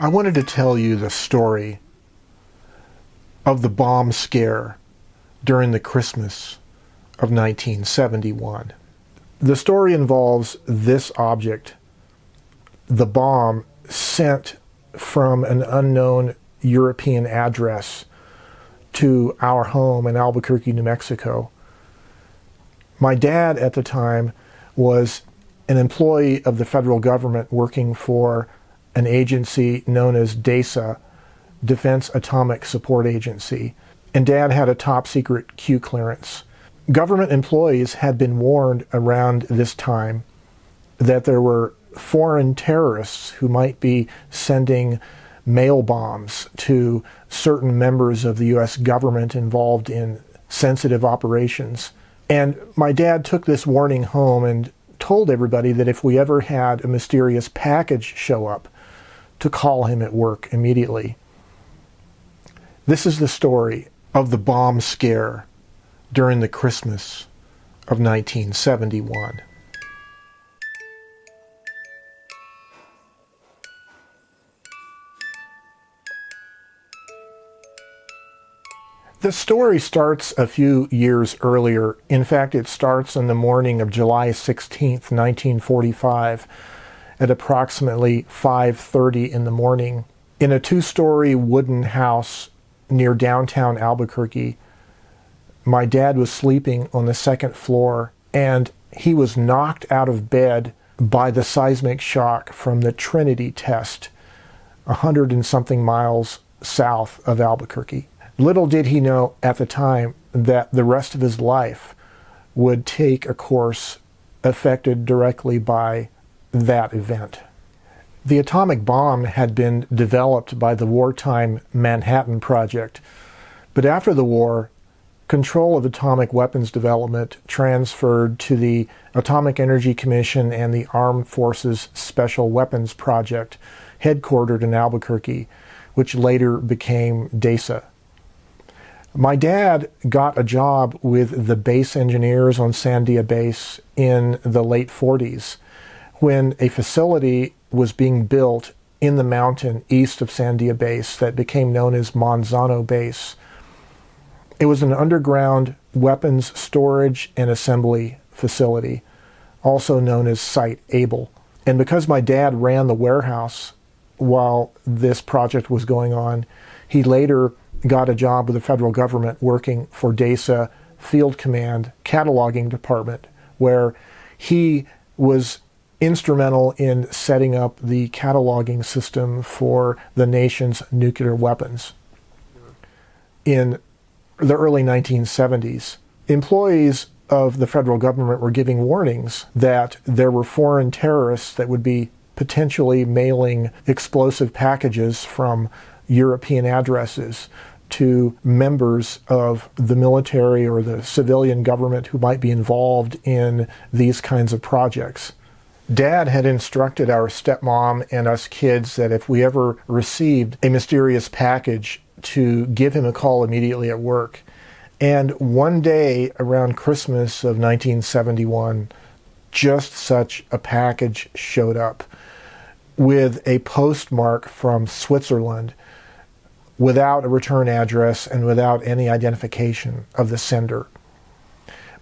I wanted to tell you the story of the bomb scare during the Christmas of 1971. The story involves this object, the bomb sent from an unknown European address to our home in Albuquerque, New Mexico. My dad at the time was an employee of the federal government working for an agency known as DASA, Defense Atomic Support Agency, and Dad had a top secret Q clearance. Government employees had been warned around this time that there were foreign terrorists who might be sending mail bombs to certain members of the U.S. government involved in sensitive operations. And my dad took this warning home and told everybody that if we ever had a mysterious package show up, to call him at work immediately. This is the story of the bomb scare during the Christmas of 1971. The story starts a few years earlier. In fact, it starts on the morning of July 16th, 1945, at approximately 5:30 in the morning. In a two-story wooden house near downtown Albuquerque, my dad was sleeping on the second floor, and he was knocked out of bed by the seismic shock from the Trinity test, 100 and something miles south of Albuquerque. Little did he know at the time that the rest of his life would take a course affected directly by that event. The atomic bomb had been developed by the wartime Manhattan Project, but after the war, control of atomic weapons development transferred to the Atomic Energy Commission and the Armed Forces Special Weapons Project, headquartered in Albuquerque, which later became DASA. My dad got a job with the base engineers on Sandia Base in the late 40s, when a facility was being built in the mountain east of Sandia Base that became known as Manzano Base. It was an underground weapons storage and assembly facility, also known as Site Able. And because my dad ran the warehouse while this project was going on, he later got a job with the federal government working for DASA Field Command Cataloging Department, where he was instrumental in setting up the cataloging system for the nation's nuclear weapons. In the early 1970s, employees of the federal government were giving warnings that there were foreign terrorists that would be potentially mailing explosive packages from European addresses to members of the military or the civilian government who might be involved in these kinds of projects. Dad had instructed our stepmom and us kids that if we ever received a mysterious package, to give him a call immediately at work. And one day around Christmas of 1971, just such a package showed up with a postmark from Switzerland, without a return address and without any identification of the sender.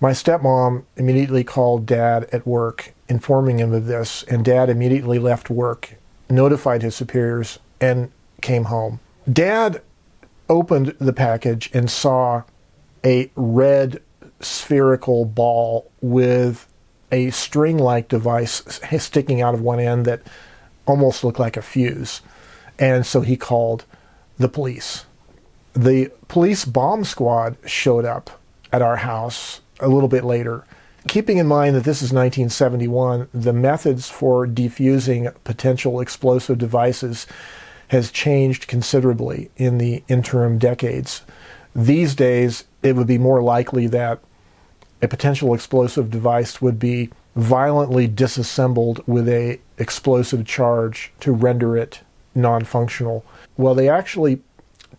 My stepmom immediately called Dad at work, informing him of this, and Dad immediately left work, notified his superiors, and came home. Dad opened the package and saw a red spherical ball with a string-like device sticking out of one end that almost looked like a fuse. And so he called the police. The police bomb squad showed up at our house a little bit later. Keeping in mind that this is 1971, the methods for defusing potential explosive devices has changed considerably in the interim decades. These days, it would be more likely that a potential explosive device would be violently disassembled with an explosive charge to render it non-functional. Well, they actually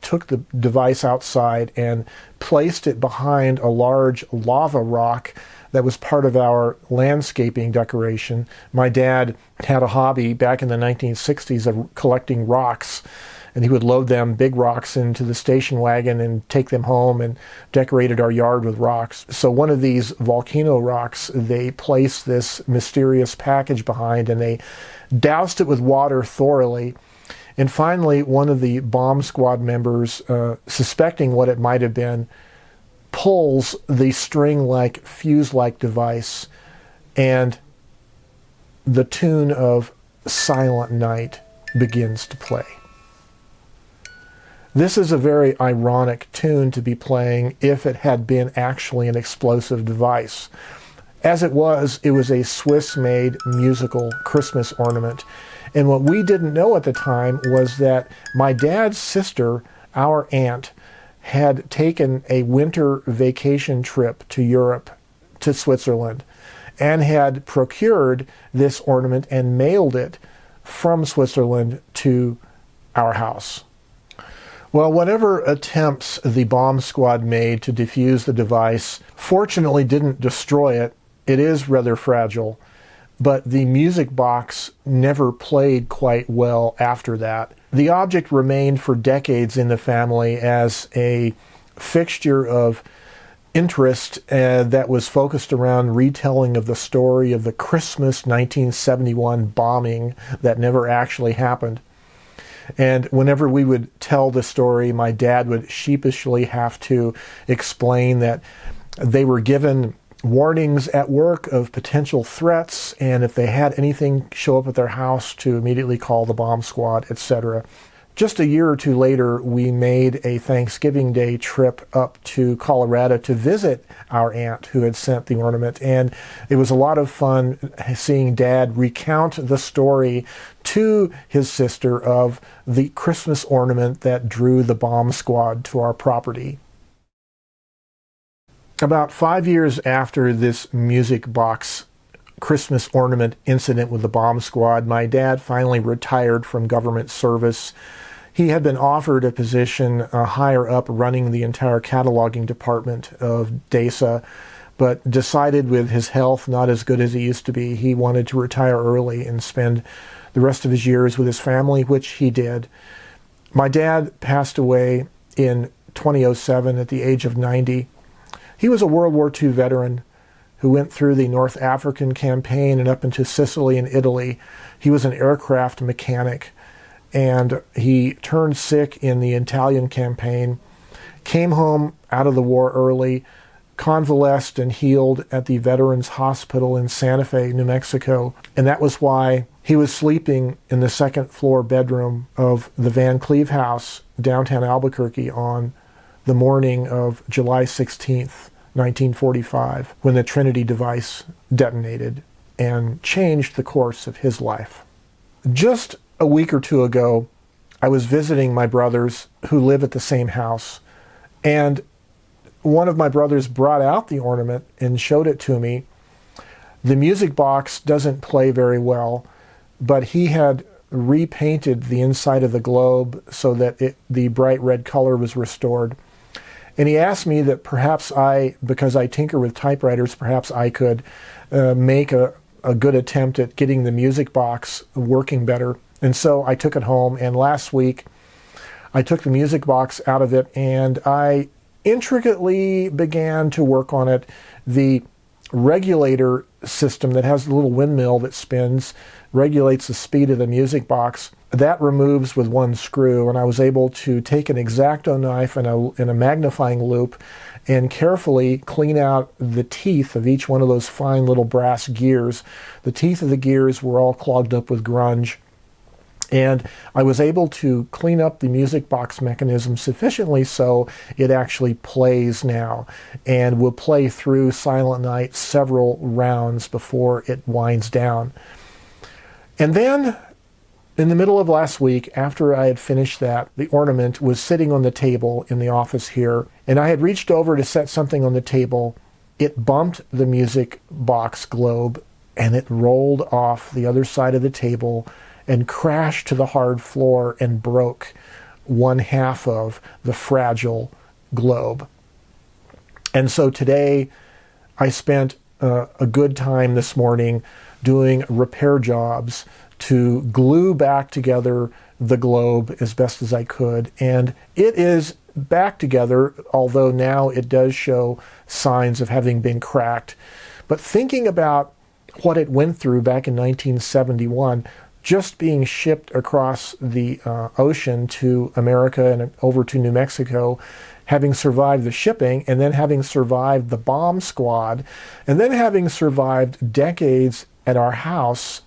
took the device outside and placed it behind a large lava rock that was part of our landscaping decoration. My dad had a hobby back in the 1960s of collecting rocks, and he would load them, big rocks, into the station wagon and take them home and decorated our yard with rocks. So one of these volcano rocks, they placed this mysterious package behind, and they doused it with water thoroughly. And finally, one of the bomb squad members, suspecting what it might have been, pulls the string-like, fuse-like device, and the tune of Silent Night begins to play. This is a very ironic tune to be playing if it had been actually an explosive device. As it was a Swiss-made musical Christmas ornament. And what we didn't know at the time was that my dad's sister, our aunt, had taken a winter vacation trip to Europe, to Switzerland, and had procured this ornament and mailed it from Switzerland to our house. Well, whatever attempts the bomb squad made to defuse the device fortunately didn't destroy it. It is rather fragile, but the music box never played quite well after that. The object remained for decades in the family as a fixture of interest that was focused around retelling of the story of the Christmas 1971 bombing that never actually happened. And whenever we would tell the story, my dad would sheepishly have to explain that they were given warnings at work of potential threats, and if they had anything show up at their house, to immediately call the bomb squad, etc. Just a year or two later, we made a Thanksgiving Day trip up to Colorado to visit our aunt who had sent the ornament, and it was a lot of fun seeing Dad recount the story to his sister of the Christmas ornament that drew the bomb squad to our property. About 5 years after this music box Christmas ornament incident with the bomb squad, my dad finally retired from government service. He had been offered a position higher up running the entire cataloging department of DESA, but decided with his health not as good as he used to be, he wanted to retire early and spend the rest of his years with his family, which he did. My dad passed away in 2007 at the age of 90. He was a World War II veteran who went through the North African campaign and up into Sicily and Italy. He was an aircraft mechanic, and he turned sick in the Italian campaign, came home out of the war early, convalesced and healed at the Veterans Hospital in Santa Fe, New Mexico, and that was why he was sleeping in the second floor bedroom of the Van Cleve House, downtown Albuquerque, on the morning of July 16th, 1945, when the Trinity device detonated and changed the course of his life. Just a week or two ago, I was visiting my brothers who live at the same house, and one of my brothers brought out the ornament and showed it to me. The music box doesn't play very well, but he had repainted the inside of the globe so that the bright red color was restored. And he asked me that perhaps because I tinker with typewriters, perhaps I could make a good attempt at getting the music box working better. And so I took it home, and last week I took the music box out of it and I intricately began to work on it. The regulator system that has a little windmill that spins regulates the speed of the music box. That removes with one screw, and I was able to take an X-Acto knife and a magnifying loupe and carefully clean out the teeth of each one of those fine little brass gears. The teeth of the gears were all clogged up with grunge, and I was able to clean up the music box mechanism sufficiently so it actually plays now and will play through Silent Night several rounds before it winds down. And then, in the middle of last week, after I had finished that, the ornament was sitting on the table in the office here, and I had reached over to set something on the table. It bumped the music box globe, and it rolled off the other side of the table and crashed to the hard floor and broke one half of the fragile globe. And so today I spent a good time this morning doing repair jobs to glue back together the globe as best as I could. And it is back together, although now it does show signs of having been cracked. But thinking about what it went through back in 1971, just being shipped across the ocean to America and over to New Mexico, having survived the shipping, and then having survived the bomb squad, and then having survived decades at our house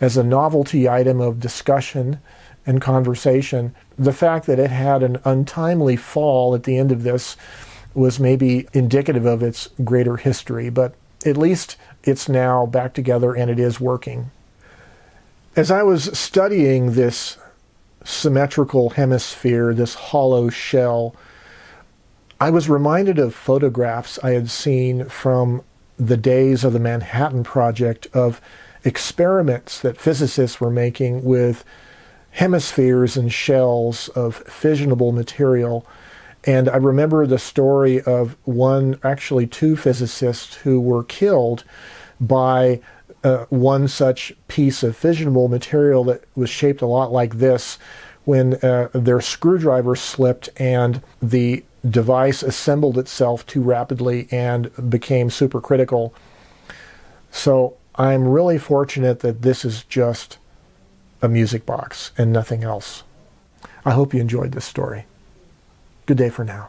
as a novelty item of discussion and conversation, the fact that it had an untimely fall at the end of this was maybe indicative of its greater history, but at least it's now back together and it is working. As I was studying this symmetrical hemisphere, this hollow shell, I was reminded of photographs I had seen from the days of the Manhattan Project of experiments that physicists were making with hemispheres and shells of fissionable material. And I remember the story of actually two physicists who were killed by one such piece of fissionable material that was shaped a lot like this when their screwdriver slipped and the device assembled itself too rapidly and became supercritical. So I'm really fortunate that this is just a music box and nothing else. I hope you enjoyed this story. Good day for now.